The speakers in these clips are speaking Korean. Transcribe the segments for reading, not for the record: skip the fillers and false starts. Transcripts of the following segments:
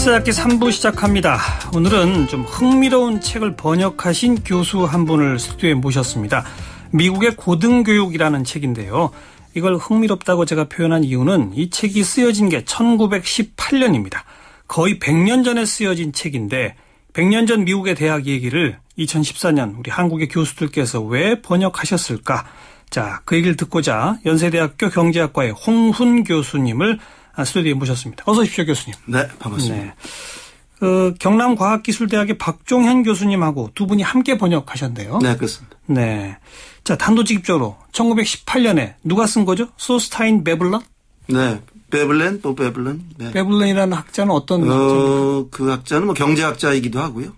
십사잡기 3부 시작합니다. 오늘은 좀 흥미로운 책을 번역하신 교수 한 분을 스튜디오에 모셨습니다. 미국의 고등교육이라는 책인데요. 이걸 흥미롭다고 제가 표현한 이유는 이 책이 쓰여진 게 1918년입니다. 거의 100년 전에 쓰여진 책인데 100년 전 미국의 대학 얘기를 2014년 우리 한국의 교수들께서 왜 번역하셨을까? 자, 그 얘기를 듣고자 연세대학교 경제학과의 홍훈 교수님을 스튜디오에 모셨습니다. 어서 오십시오, 교수님. 네, 반갑습니다. 네. 경남과학기술대학의 박종현 교수님하고 두 분이 함께 번역하셨네요. 네, 그렇습니다. 네. 자, 단도직입적으로 1918년에 누가 쓴 거죠? 소스타인 베블런? 네, 베블렌 또 베블런. 네. 베블런이라는 학자는 어떤 학자입니까? 그 학자는 뭐 경제학자이기도 하고요,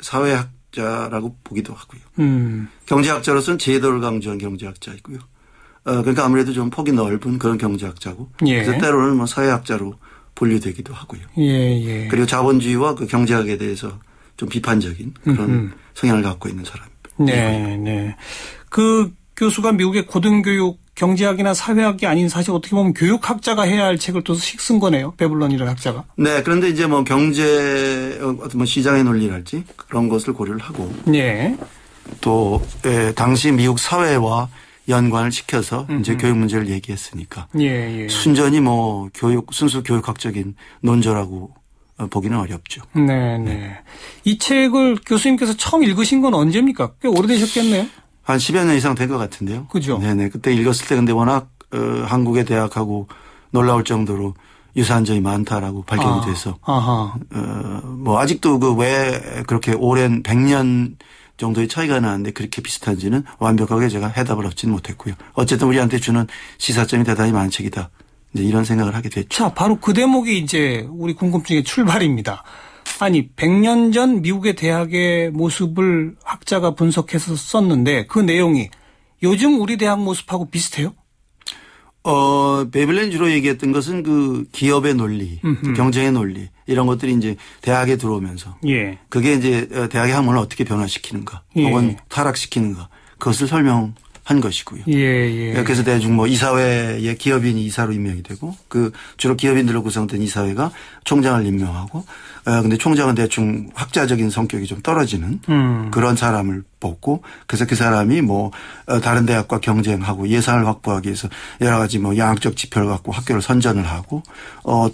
사회학자라고 보기도 하고요. 경제학자로서는 제도를 강조한 경제학자이고요. 그러니까 아무래도 좀 폭이 넓은 그런 경제학자고, 예. 그래서 때로는 뭐 사회학자로 분류되기도 하고요. 예. 그리고 자본주의와 그 경제학에 대해서 좀 비판적인 그런 성향을 갖고 있는 사람입니다. 네. 그 교수가 미국의 고등교육 경제학이나 사회학이 아닌 사실 어떻게 보면 교육학자가 해야 할 책을 또 쓴 거네요. 베블런이라는 학자가. 네. 그런데 이제 뭐 경제 어떤 뭐 시장의 논리랄지 그런 것을 고려를 하고. 네. 또 당시 미국 사회와 연관을 시켜서 이제 교육 문제를 얘기했으니까. 예. 순전히 뭐 순수 교육학적인 논조라고 보기는 어렵죠. 네. 이 책을 교수님께서 처음 읽으신 건 언제입니까? 꽤 오래되셨겠네요. 한 10여 년 이상 된 것 같은데요. 그죠? 네네. 그때 읽었을 때 근데 워낙 한국의 대학하고 놀라울 정도로 유사한 점이 많다라고 발견이 돼서. 뭐 아직도 그 왜 그렇게 오랜 100년 정도의 차이가 나는데 그렇게 비슷한지는 완벽하게 제가 해답을 얻지는 못했고요. 어쨌든 우리한테 주는 시사점이 대단히 많은 책이다. 이제 이런 생각을 하게 됐죠. 자, 바로 그 대목이 이제 우리 궁금증의 출발입니다. 아니, 100년 전 미국의 대학의 모습을 학자가 분석해서 썼는데 그 내용이 요즘 우리 대학 모습하고 비슷해요? 베블렌 주로 얘기했던 것은 그 기업의 논리, 경쟁의 논리 이런 것들이 이제 대학에 들어오면서 예. 그게 이제 대학의 학문을 어떻게 변화시키는가 혹은 타락시키는가 그것을 설명한 것이고요. 예. 그래서 대충 뭐 이사회에 기업인이 이사로 임명이 되고 그 주로 기업인들로 구성된 이사회가 총장을 임명하고 근데 총장은 대충 학자적인 성격이 좀 떨어지는 그런 사람을 뽑고 그래서 그 사람이 뭐 다른 대학과 경쟁하고 예산을 확보하기 위해서 여러 가지 뭐 양학적 지표를 갖고 학교를 선전을 하고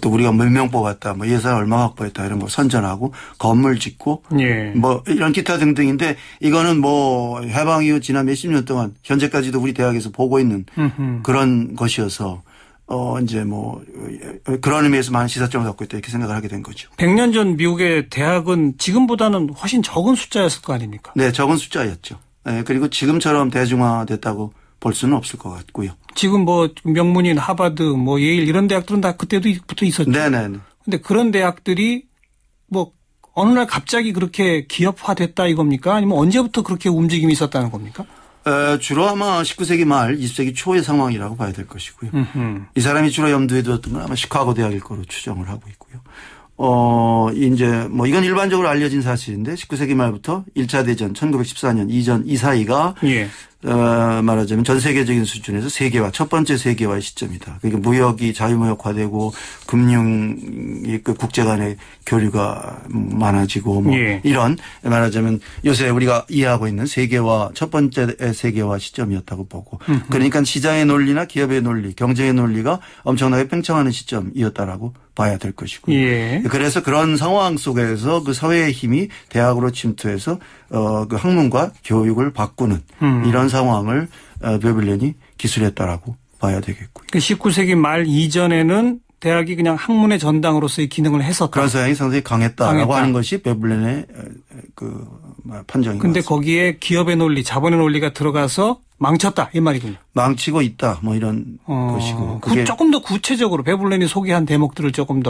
또 우리가 몇 명 뽑았다 뭐 예산 얼마 확보했다 이런 거 선전하고 건물 짓고 예. 뭐 이런 기타 등등인데 이거는 뭐 해방 이후 지난 몇십 년 동안 현재까지도 우리 대학에서 보고 있는 그런 것이어서 이제 뭐 그런 의미에서 많은 시사점을 갖고 있다 이렇게 생각을 하게 된 거죠. 100년 전 미국의 대학은 지금보다는 훨씬 적은 숫자였을 거 아닙니까? 네, 적은 숫자였죠. 네, 그리고 지금처럼 대중화됐다고 볼 수는 없을 것 같고요. 지금 뭐 명문인 하버드, 뭐 예일 이런 대학들은 다 그때부터 있었죠. 네네. 근데 그런 대학들이 뭐 어느 날 갑자기 그렇게 기업화됐다 이겁니까? 아니면 언제부터 그렇게 움직임이 있었다는 겁니까? 주로 아마 19세기 말 20세기 초의 상황이라고 봐야 될 것이고요. 이 사람이 주로 염두에 두었던 건 아마 시카고 대학일 거로 추정을 하고 있고요. 이제 뭐 이건 일반적으로 알려진 사실인데 19세기 말부터 1차 대전 1914년 이전 이 사이가 예. 말하자면 전 세계적인 수준에서 세계화, 첫 번째 세계화의 시점이다. 그러니까 무역이 자유무역화되고 금융이 그 국제 간의 교류가 많아지고 뭐 예. 이런 말하자면 요새 우리가 이해하고 있는 세계화, 첫 번째 세계화 시점이었다고 보고 그러니까 시장의 논리나 기업의 논리, 경쟁의 논리가 엄청나게 팽창하는 시점이었다라고 봐야 될 것이고요. 예. 그래서 그런 상황 속에서 그 사회의 힘이 대학으로 침투해서 그 학문과 교육을 바꾸는 이런 상황을 베블렌이 기술했다라고 봐야 되겠고요. 그 19세기 말 이전에는 대학이 그냥 학문의 전당으로서의 기능을 했었다. 그런 성향이 상당히 강했다라고 하는 것이 베블렌의 그 판정인 것 근데 같습니다. 거기에 기업의 논리, 자본의 논리가 들어가서 망쳤다 이 말이군요. 망치고 있다 뭐 이런 것이고. 그게 조금 더 구체적으로 베블렌이 소개한 대목들을 조금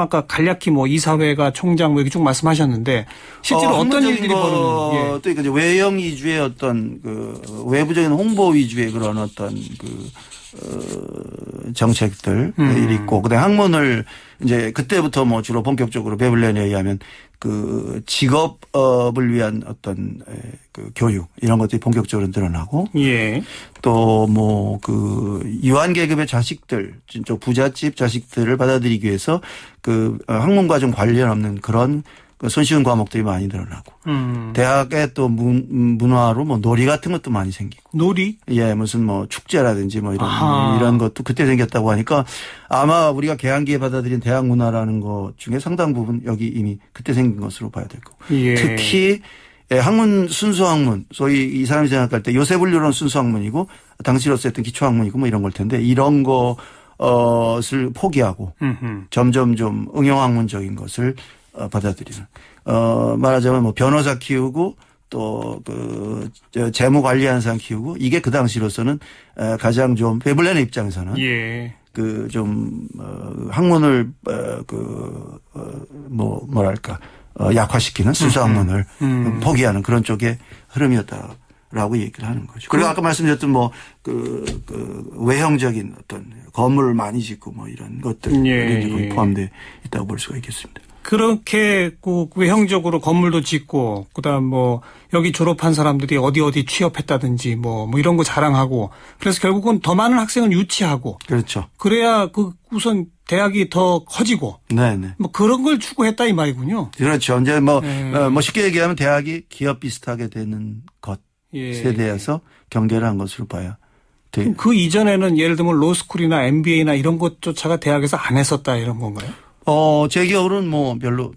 아까 간략히 뭐 이사회가 총장 뭐 이렇게 쭉 말씀하셨는데 실제로 어떤 일들이 벌어졌는지. 또 이제 외형 위주의 어떤 그 외부적인 홍보 위주의 그런 어떤 그 정책들 있고 그다음에 학문을 이제 그때부터 뭐 주로 본격적으로 베블렌에 의하면 그 직업을 위한 어떤 그 교육 이런 것들이 본격적으로 늘어나고 예. 또 뭐 그 유한 계급의 자식들 진짜 부잣집 자식들을 받아들이기 위해서 그 학문 과정 관련 없는 그런 손쉬운 과목들이 많이 늘어나고 대학에 또 문화로 뭐 놀이 같은 것도 많이 생기고 놀이? 예 무슨 뭐 축제라든지 뭐 이런 것도 그때 생겼다고 하니까 아마 우리가 개항기에 받아들인 대학 문화라는 것 중에 상당 부분 여기 이미 그때 생긴 것으로 봐야 될 거고 예. 특히 학문 순수 학문 소위 이 사람이 생각할 때 요셉을류로는 순수 학문이고 당시로서 했던 기초 학문이고 뭐 이런 걸 텐데 이런 것을 포기하고 점점 좀 응용 학문적인 것을 받아들이는. 말하자면 뭐 변호사 키우고 또 그 재무 관리하는 사람 키우고 이게 그 당시로서는 가장 좀 베블렌의 입장에서는 예. 그 좀 학문을 뭐랄까 약화시키는 순수 학문을 포기하는 그런 쪽의 흐름이었다라고 얘기를 하는 거죠. 그리고 아까 말씀드렸던 뭐 외형적인 어떤 건물을 많이 짓고 뭐 이런 것들이 거기 포함되어 있다고 볼 수가 있겠습니다. 그렇게 그 외형적으로 건물도 짓고 그다음 뭐 여기 졸업한 사람들이 어디 취업했다든지 뭐 이런 거 자랑하고 그래서 결국은 더 많은 학생을 유치하고 그렇죠. 그래야 그 우선 대학이 더 커지고 네네. 뭐 그런 걸 추구했다 이 말이군요. 그렇죠. 이제 뭐 쉽게 얘기하면 대학이 기업 비슷하게 되는 것 세대에서 경계를 한 것으로 봐야 돼요. 그 이전에는 예를 들면 로스쿨이나 MBA나 이런 것조차가 대학에서 안 했었다 이런 건가요? 제 기억으로는 뭐 별로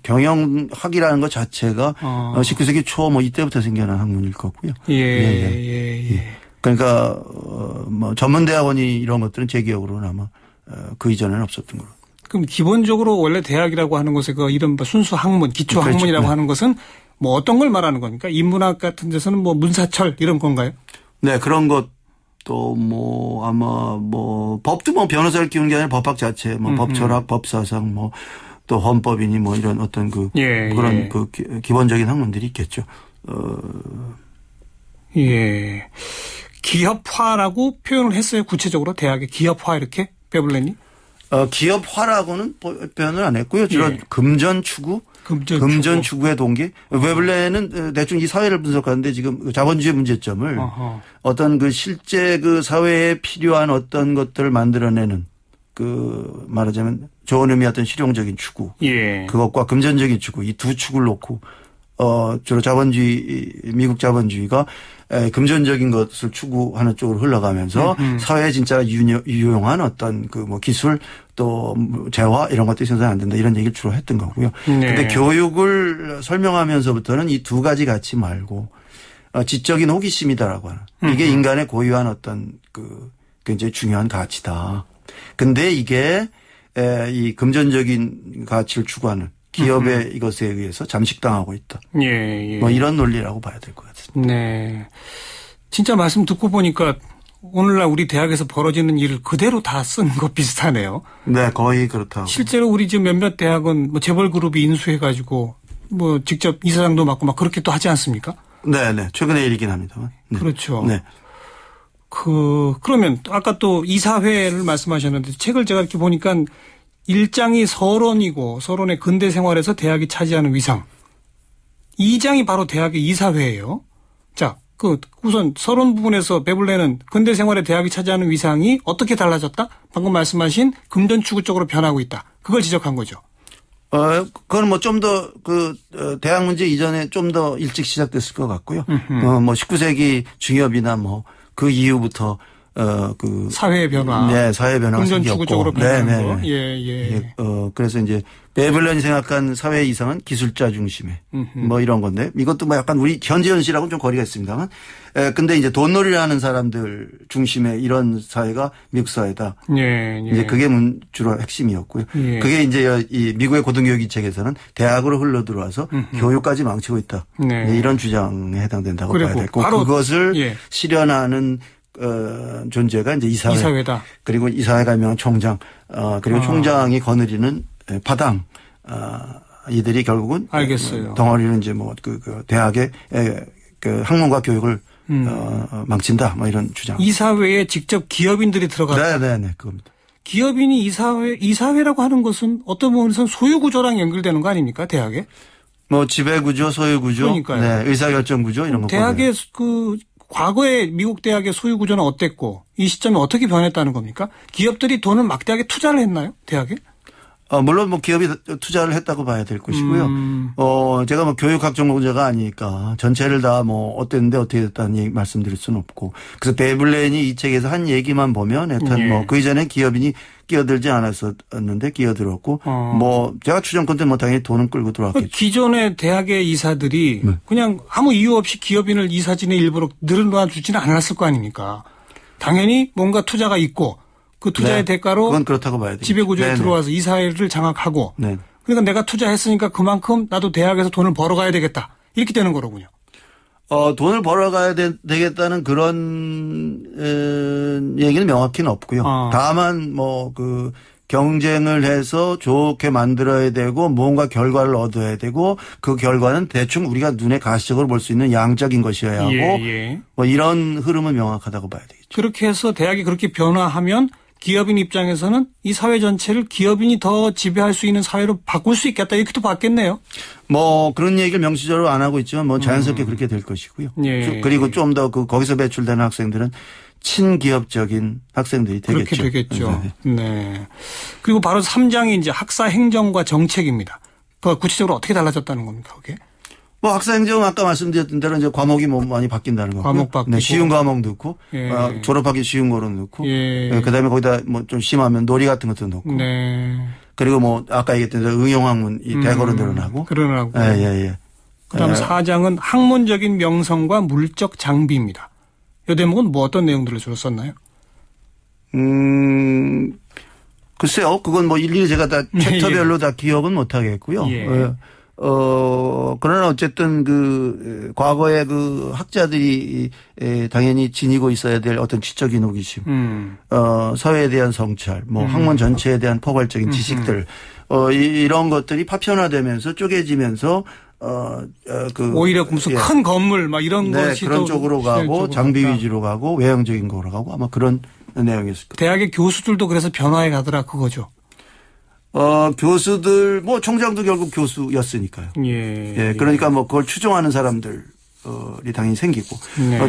경영학이라는 것 자체가 19세기 초 뭐 이때부터 생겨난 학문일 거고요. 예. 그러니까 뭐 전문 대학원이 이런 것들은 제 기억으로는 아마 그 이전에는 없었던 걸로. 그럼 기본적으로 원래 대학이라고 하는 것에 그 이른바 순수 학문, 기초 학문이라고 그렇죠. 하는 것은 뭐 어떤 걸 말하는 겁니까? 인문학 같은 데서는 뭐 문사철 이런 건가요? 네, 그런 것. 또 뭐 아마 뭐 법도 뭐 변호사를 키우는 게 아니라 법학 자체 뭐 법철학, 법사상 뭐 또 헌법이니 뭐 이런 어떤 그런 그 기본적인 학문들이 있겠죠. 예. 기업화라고 표현을 했어요. 구체적으로 대학의 기업화 이렇게 베블렌이? 기업화라고는 표현을 안 했고요. 주로 금전 추구. 금전 추구의 동기. 베블렌은 대충 이 사회를 분석하는데 지금 자본주의 문제점을 어떤 그 실제 그 사회에 필요한 어떤 것들을 만들어내는 그 말하자면 좋은 의미의 어떤 실용적인 추구. 그것과 금전적인 추구 이 두 축을 놓고 주로 미국 자본주의가 금전적인 것을 추구하는 쪽으로 흘러가면서 사회에 진짜 유용한 어떤 그 뭐 기술 또 재화 이런 것들이 생산이 안 된다 이런 얘기를 주로 했던 거고요. 근데 교육을 설명하면서부터는 이 두 가지 갖지 말고 지적인 호기심이다라고 하는 이게 인간의 고유한 어떤 그 굉장히 중요한 가치다. 근데 이게 이 금전적인 가치를 추구하는 기업의 이것에 의해서 잠식당하고 있다. 뭐 이런 논리라고 봐야 될 것 같습니다. 네. 진짜 말씀 듣고 보니까 오늘날 우리 대학에서 벌어지는 일을 그대로 다 쓴 것 비슷하네요. 네, 거의 그렇다고. 실제로 우리 지금 몇몇 대학은 뭐 재벌 그룹이 인수해가지고 뭐 직접 이사장도 맡고 막 그렇게 또 하지 않습니까? 네. 최근의 일이긴 합니다만. 네. 그렇죠. 네. 그러면 아까 또 이사회를 말씀하셨는데 책을 제가 이렇게 보니까 1장이 서론이고 서론의 근대 생활에서 대학이 차지하는 위상. 2장이 바로 대학의 이사회예요. 자, 우선 서론 부분에서 베블렌은 근대 생활의 대학이 차지하는 위상이 어떻게 달라졌다? 방금 말씀하신 금전 추구 쪽으로 변하고 있다. 그걸 지적한 거죠. 그건 뭐 좀 더 대학 문제 이전에 좀 더 일찍 시작됐을 것 같고요. 뭐 19세기 중엽이나 뭐 그 이후부터 사회의 변화. 네, 사회 변화가 금전 생겼고. 추구적으로 변하는 거. 예. 그래서 이제 베블렌이 생각한 사회 이상은 기술자 중심의 뭐 이런 건데 이것도 뭐 약간 우리 현재 현실하고는 좀 거리가 있습니다만 근데 이제 돈놀이를 하는 사람들 중심의 이런 사회가 미국 사회다. 이제 그게 주로 핵심이었고요. 그게 이제 이 미국의 고등교육 책에서는 대학으로 흘러 들어와서 교육까지 망치고 있다. 이런 주장에 해당된다고 봐야 될 거고 그것을 실현하는 존재가 이제 이사회다. 그리고 이사회가 명한 총장, 그리고 총장이 거느리는 파당, 이들이 결국은 알겠어요. 덩어리는 이제 뭐 그 대학의 그 학문과 교육을 망친다. 뭐 이런 주장. 이사회에 직접 기업인들이 들어갔다. 네네네. 그겁니다. 기업인이 이사회라고 하는 것은 어떤 부분에서는 소유구조랑 연결되는 거 아닙니까? 대학에? 뭐 지배구조, 소유구조. 그러니까요. 네. 의사결정구조 이런 거. 대학의 과거의 미국 대학의 소유구조는 어땠고 이 시점에 어떻게 변했다는 겁니까? 기업들이 돈을 막대하게 투자를 했나요? 대학에? 물론 뭐 기업이 투자를 했다고 봐야 될 것이고요. 제가 뭐 교육학 전공자가 아니니까 전체를 다 뭐 어땠는데 어떻게 됐다는 말씀드릴 수는 없고. 그래서 베블렌이 이 책에서 한 얘기만 보면 하여튼 뭐 그 이전에 기업인이 끼어들지 않았었는데 끼어들었고 뭐 제가 추정컨대 뭐 당연히 돈은 끌고 들어왔겠죠. 기존의 대학의 이사들이 그냥 아무 이유 없이 기업인을 이사진에 일부러 늘어놔 주지는 않았을 거 아닙니까? 당연히 뭔가 투자가 있고 그 투자의 대가로 그건 그렇다고 봐야 되겠죠. 지배구조에 들어와서 이사회를 장악하고 그러니까 내가 투자했으니까 그만큼 나도 대학에서 돈을 벌어가야 되겠다. 이렇게 되는 거로군요. 돈을 벌어가야 되겠다는 그런 얘기는 명확히는 없고요. 다만 뭐 그 경쟁을 해서 좋게 만들어야 되고 뭔가 결과를 얻어야 되고 그 결과는 대충 우리가 눈에 가시적으로 볼 수 있는 양적인 것이어야 하고 뭐 이런 흐름은 명확하다고 봐야 되겠죠. 그렇게 해서 대학이 그렇게 변화하면 기업인 입장에서는 이 사회 전체를 기업인이 더 지배할 수 있는 사회로 바꿀 수 있겠다 이렇게도 봤겠네요. 뭐 그런 얘기를 명시적으로 안 하고 있지만 뭐 자연스럽게 그렇게 될 것이고요. 그리고 좀 더 거기서 배출되는 학생들은 친기업적인 학생들이 되겠죠. 그렇게 되겠죠. 네. 그리고 바로 3장이 이제 학사 행정과 정책입니다. 그 구체적으로 어떻게 달라졌다는 겁니까, 그게? 뭐 학사행정 아까 말씀드렸던 대로 이제 과목이 뭐 많이 바뀐다는 거고. 과목 바뀌고. 네, 쉬운 과목 넣고 졸업하기 쉬운 거로 넣고. 그다음에 거기다 뭐 좀 심하면 놀이 같은 것도 넣고. 그리고 뭐 아까 얘기했던 응용학문이 대거로 늘어나고. 늘어나고. 예. 그다음 4장은 학문적인 명성과 물적 장비입니다. 이 대목은 뭐 어떤 내용들을 주로 썼나요? 글쎄요. 그건 뭐 일일이 제가 다 챕터별로 다 기억은 못 하겠고요. 그러나 어쨌든 그 과거에 그 학자들이 당연히 지니고 있어야 될 어떤 지적인 호기심, 사회에 대한 성찰, 뭐 학문 전체에 대한 포괄적인 지식들, 이런 것들이 파편화되면서 쪼개지면서 오히려 무슨 큰 건물 막 이런 것이 그런 쪽으로 가고 장비 위주로 가고 외형적인 거로 가고 아마 그런 내용이었을 거예요. 대학의 교수들도 그래서 변화해 가더라 그거죠. 교수들 뭐 총장도 결국 교수였으니까요. 그러니까 뭐 그걸 추종하는 사람들이 당연히 생기고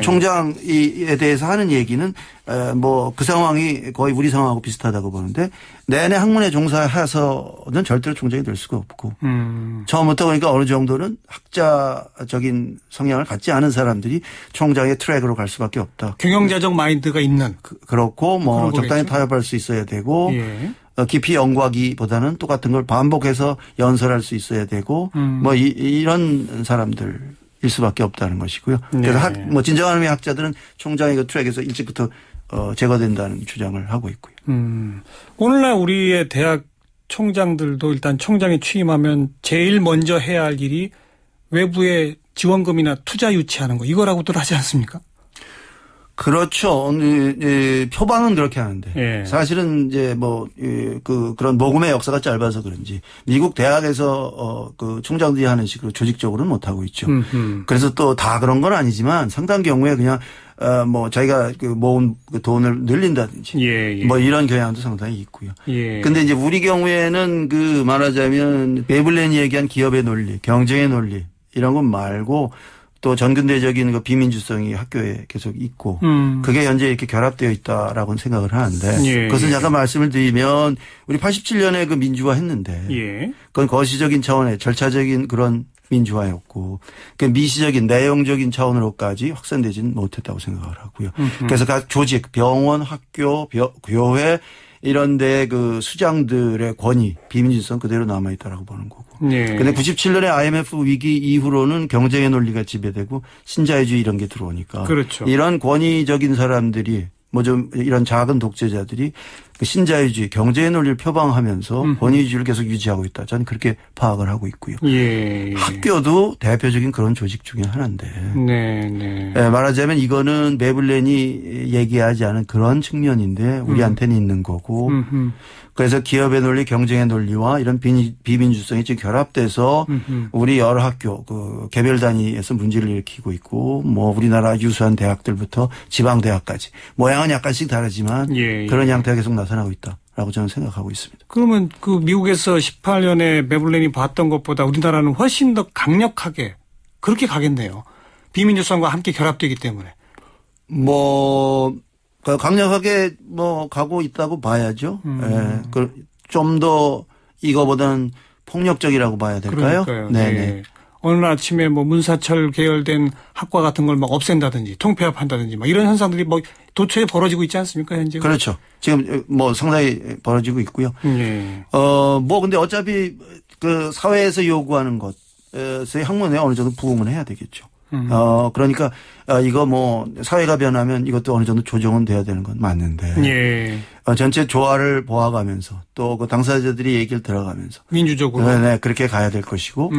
총장에 대해서 하는 얘기는 뭐 그 상황이 거의 우리 상황하고 비슷하다고 보는데 내내 학문에 종사해서는 절대로 총장이 될 수가 없고 처음부터 그러니까 어느 정도는 학자적인 성향을 갖지 않은 사람들이 총장의 트랙으로 갈 수밖에 없다. 경영자적 마인드가 있는 그렇고 뭐 적당히 타협할 수 있어야 되고 깊이 연구하기보다는 똑같은 걸 반복해서 연설할 수 있어야 되고 뭐 이런 사람들일 수밖에 없다는 것이고요. 그래서 뭐 진정한 의미의 학자들은 총장의 그 트랙에서 일찍부터 제거된다는 주장을 하고 있고요. 오늘날 우리의 대학 총장들도 일단 총장이 취임하면 제일 먼저 해야 할 일이 외부의 지원금이나 투자 유치하는 거 이거라고들 하지 않습니까? 그렇죠. 표방은 그렇게 하는데 사실은 이제 뭐 그런 모금의 역사가 짧아서 그런지 미국 대학에서 그 총장들이 하는 식으로 조직적으로는 못 하고 있죠. 그래서 또 다 그런 건 아니지만 상당 경우에 그냥 뭐 자기가 그 모은 그 돈을 늘린다든지 뭐 이런 경향도 상당히 있고요. 근데 이제 우리 경우에는 그 말하자면 베블렌이 얘기한 기업의 논리, 경쟁의 논리 이런 건 말고 또 전근대적인 그 비민주성이 학교에 계속 있고 그게 현재 이렇게 결합되어 있다라고는 생각을 하는데 그것은 잠깐 말씀을 드리면 우리 87년에 그 민주화 했는데 그건 거시적인 차원의 절차적인 그런 민주화였고 그 미시적인 내용적인 차원으로까지 확산되지는 못했다고 생각을 하고요. 그래서 각 조직, 병원, 학교, 교회 이런 데 그 수장들의 권위, 비민주성 그대로 남아있다라고 보는 거고. 그런데 97년에 IMF 위기 이후로는 경쟁의 논리가 지배되고 신자유주의 이런 게 들어오니까. 그렇죠. 이런 권위적인 사람들이 뭐 좀 이런 작은 독재자들이 그 신자유주의, 경제의 논리를 표방하면서 권위주의를 계속 유지하고 있다. 저는 그렇게 파악을 하고 있고요. 학교도 대표적인 그런 조직 중에 하나인데. 말하자면 이거는 베블렌이 얘기하지 않은 그런 측면인데 우리한테는 있는 거고. 그래서 기업의 논리, 경쟁의 논리와 이런 비민주성이 지금 결합돼서 우리 여러 학교 그 개별 단위에서 문제를 일으키고 있고 뭐 우리나라 유수한 대학들부터 지방 대학까지 모양은 약간씩 다르지만 그런 양태가 계속 나타나고 있다라고 저는 생각하고 있습니다. 그러면 그 미국에서 18년에 베블렌이 봤던 것보다 우리나라는 훨씬 더 강력하게 그렇게 가겠네요. 비민주성과 함께 결합되기 때문에. 뭐 강력하게 뭐 가고 있다고 봐야죠. 예. 좀 더 이거보다는 폭력적이라고 봐야 될까요? 그러니까요. 네. 예. 어느 날 아침에 뭐 문사철 계열된 학과 같은 걸 막 없앤다든지 통폐합한다든지 막 이런 현상들이 뭐 도처에 벌어지고 있지 않습니까 현재? 그렇죠. 지금 뭐 상당히 벌어지고 있고요. 뭐 근데 어차피 그 사회에서 요구하는 것의 학문에 어느 정도 부응은 해야 되겠죠. 그러니까 이거 뭐 사회가 변하면 이것도 어느 정도 조정은 돼야 되는 건 맞는데 전체 조화를 보아가면서 또 그 당사자들이 얘기를 들어가면서 민주적으로 네, 그렇게 가야 될 것이고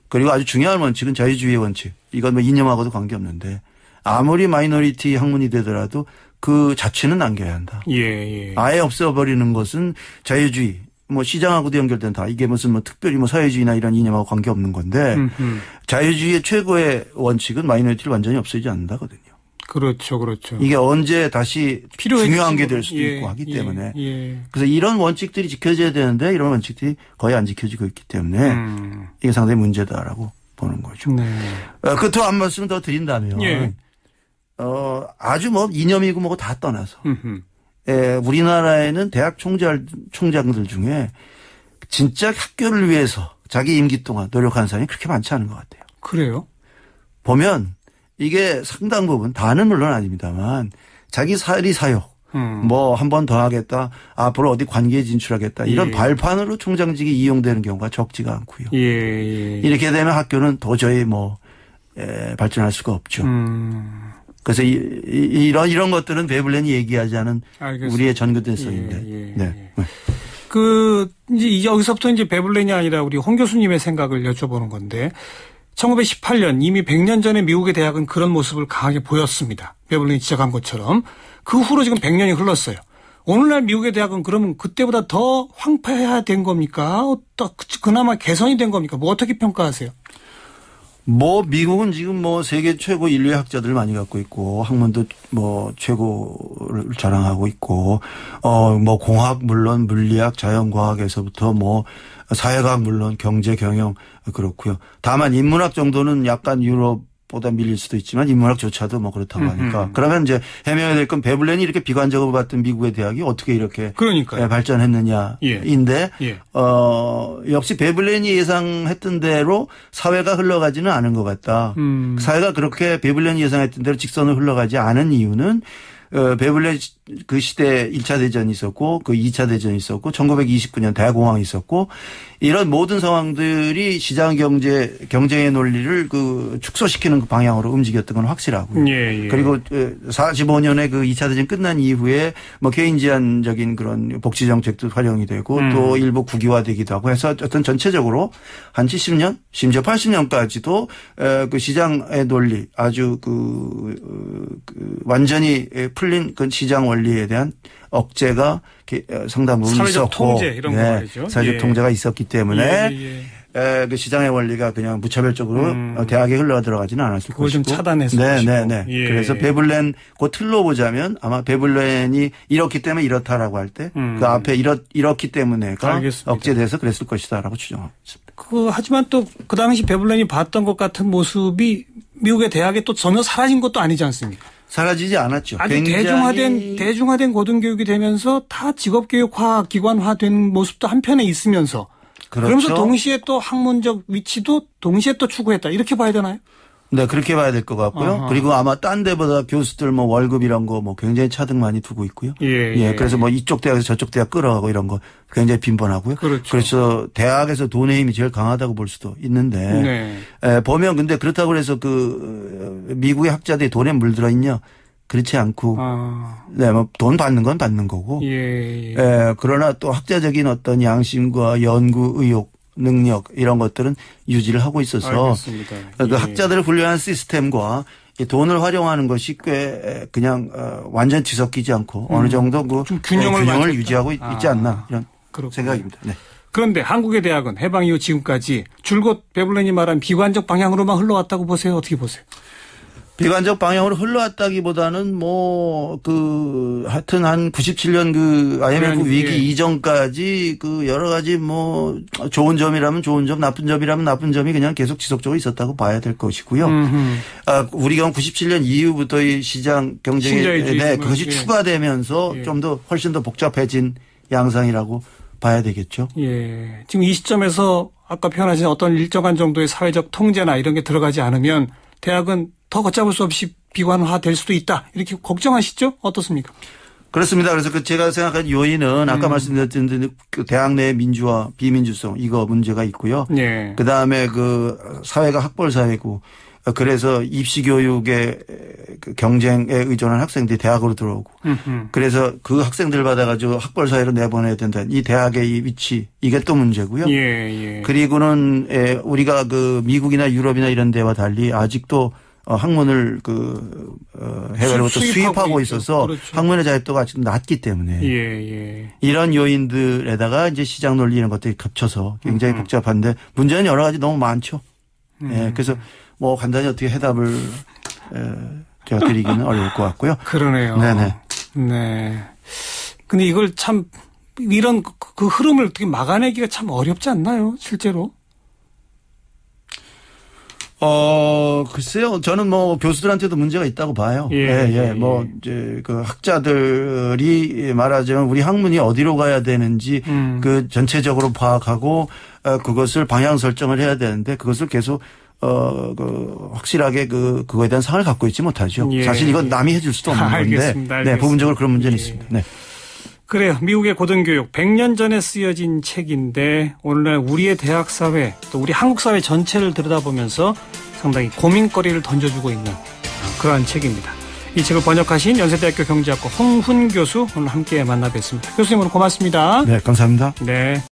그리고 아주 중요한 원칙은 자유주의 원칙. 이건 뭐 이념하고도 관계없는데 아무리 마이너리티 학문이 되더라도 그 자체는 남겨야 한다. 아예 없애버리는 것은 자유주의. 뭐 시장하고도 연결된다. 이게 무슨 뭐 특별히 뭐 사회주의나 이런 이념하고 관계없는 건데 자유주의의 최고의 원칙은 마이너리티를 완전히 없애지 않는다거든요. 그렇죠. 이게 언제 다시 중요한 게 될 수도 있고 하기 때문에 그래서 이런 원칙들이 지켜져야 되는데 이런 원칙들이 거의 안 지켜지고 있기 때문에 이게 상당히 문제다라고 보는 거죠. 끝으로 한 말씀 더 드린다면 아주 뭐 이념이고 뭐고 다 떠나서 우리나라에는 대학 총장들 중에 진짜 학교를 위해서 자기 임기 동안 노력한 사람이 그렇게 많지 않은 것 같아요. 그래요? 보면 이게 상당 부분 다는 물론 아닙니다만 자기 사리 사욕 뭐 한 번 더 하겠다 앞으로 어디 관계에 진출하겠다 이런 발판으로 총장직이 이용되는 경우가 적지가 않고요. 이렇게 되면 학교는 도저히 뭐 발전할 수가 없죠. 그래서 이런 것들은 베블렌이 얘기하지 않은 우리의 전근대성인데. 네. 이제 여기서부터 이제 베블렌이 아니라 우리 홍 교수님의 생각을 여쭤보는 건데 1918년 이미 100년 전에 미국의 대학은 그런 모습을 강하게 보였습니다. 베블렌이 지적한 것처럼. 그 후로 지금 100년이 흘렀어요. 오늘날 미국의 대학은 그러면 그때보다 더 황폐화된 겁니까? 그나마 개선이 된 겁니까? 뭐 어떻게 평가하세요? 뭐 미국은 지금 뭐 세계 최고 인류의 학자들 많이 갖고 있고 학문도 뭐 최고를 자랑하고 있고 뭐 공학 물론 물리학 자연과학에서부터 뭐 사회과학 물론 경제 경영 그렇고요. 다만 인문학 정도는 약간 유럽보다 밀릴 수도 있지만 인문학조차도 뭐 그렇다고 하니까 그러면 이제 해명해야 될 건 베블렌이 이렇게 비관적으로 봤던 미국의 대학이 어떻게 이렇게 발전했느냐인데 역시 베블렌이 예상했던 대로 사회가 흘러가지는 않은 것 같다. 사회가 그렇게 베블렌이 예상했던 대로 직선으로 흘러가지 않은 이유는 베블렌 그 시대 1차 대전이 있었고 그 2차 대전이 있었고 1929년 대공황이 있었고 이런 모든 상황들이 시장 경쟁의 논리를 그 축소시키는 그 방향으로 움직였던 건 확실하고요. 그리고 45년에 그 2차 대전 끝난 이후에 뭐 케인지안적인 그런 복지 정책도 활용이 되고 또 일부 국유화되기도 하고 해서 어떤 전체적으로 한 70년 심지어 80년까지도 그 시장의 논리 아주 완전히 풀린 그 시장 원리에 대한 억제가 상당 부분 사회적 있었고 통제 이런 거 말이죠. 사회적 통제가 있었기 때문에 그 시장의 원리가 그냥 무차별적으로 대학에 흘러 들어가지는 않았을 것이고. 그걸 좀 차단해서. 네. 그래서 베블렌 그 틀로 보자면 아마 베블렌이 이렇기 때문에 이렇다라고 할 때 그 앞에 이렇기 때문에가 알겠습니다. 억제돼서 그랬을 것이다라고 추정하고 있습니다. 하지만 또 그 당시 베블렌이 봤던 것 같은 모습이 미국의 대학에 또 전혀 사라진 것도 아니지 않습니까? 사라지지 않았죠. 아주 대중화된 고등교육이 되면서 다 직업교육화 기관화된 모습도 한편에 있으면서 그렇죠. 그러면서 동시에 또 학문적 위치도 동시에 또 추구했다. 이렇게 봐야 되나요? 네, 그렇게 봐야 될 것 같고요. 그리고 아마 딴 데보다 교수들 뭐 월급 이런 거 뭐 굉장히 차등 많이 두고 있고요. 그래서 뭐 이쪽 대학에서 저쪽 대학 끌어가고 이런 거 굉장히 빈번하고요. 그래서 대학에서 돈의 힘이 제일 강하다고 볼 수도 있는데 보면 근데 그렇다고 해서 그 미국의 학자들이 돈에 물들어 있냐? 그렇지 않고 뭐 돈 받는 건 받는 거고. 그러나 또 학자적인 어떤 양심과 연구 의욕 능력 이런 것들은 유지를 하고 있어서 그 학자들을 훈련한 시스템과 이 돈을 활용하는 것이 꽤 그냥 완전 뒤섞이지 않고 어느 정도 그 균형을 유지하고 있지 않나 이런 생각입니다. 네. 그런데 한국의 대학은 해방 이후 지금까지 줄곧 베블렌이 말한 비관적 방향으로만 흘러왔다고 보세요. 어떻게 보세요? 비관적 방향으로 흘러왔다기보다는 하여튼 한 97년 그 IMF 위기 이전까지 그 여러 가지 좋은 점이라면 좋은 점, 나쁜 점이라면 나쁜 점이 그냥 계속 지속적으로 있었다고 봐야 될 것이고요. 우리가 97년 이후부터 이 시장 경쟁에 그것이 추가되면서 좀 더 훨씬 더 복잡해진 양상이라고 봐야 되겠죠. 예. 지금 이 시점에서 아까 표현하신 어떤 일정한 정도의 사회적 통제나 이런 게 들어가지 않으면 대학은 더 걷잡을 수 없이 비관화될 수도 있다. 이렇게 걱정하시죠? 어떻습니까? 그렇습니다. 그래서 제가 생각한 요인은 아까 말씀드렸던 그 대학 내 민주화, 비민주성 이거 문제가 있고요. 예. 그다음에 그 사회가 학벌 사회고 그래서 입시 교육의 경쟁에 의존한 학생들이 대학으로 들어오고 그래서 그 학생들 받아가지고 학벌 사회로 내보내야 된다. 이 대학의 이 위치 이게 또 문제고요. 예. 그리고는 우리가 그 미국이나 유럽이나 이런 데와 달리 아직도 학문을 해외로부터 수입하고 있어서 그렇죠. 학문의 자유도가 아직 낮기 때문에 이런 요인들에다가 이제 시장 논리 이런 것들이 겹쳐서 굉장히 복잡한데 문제는 여러 가지 너무 많죠. 그래서 간단히 어떻게 해답을 제가 드리기는 어려울 것 같고요. 그러네요. 네네. 네. 근데 이걸 참 이런 그 흐름을 어떻게 막아내기가 참 어렵지 않나요, 실제로? 글쎄요. 저는 교수들한테도 문제가 있다고 봐요. 이제 그 학자들이 말하자면 우리 학문이 어디로 가야 되는지 그 전체적으로 파악하고 그것을 방향 설정을 해야 되는데 그것을 계속 확실하게 그거에 대한 상을 갖고 있지 못하죠. 사실 이건 남이 해줄 수도 없는 건데. 알겠습니다. 네, 부분적으로 그런 문제는 있습니다. 네. 그래요. 미국의 고등교육 100년 전에 쓰여진 책인데 오늘날 우리의 대학 사회 또 우리 한국 사회 전체를 들여다보면서 상당히 고민거리를 던져주고 있는 그러한 책입니다. 이 책을 번역하신 연세대학교 경제학과 홍훈 교수 오늘 함께 만나 뵙습니다. 교수님 오늘 고맙습니다. 네, 감사합니다. 네.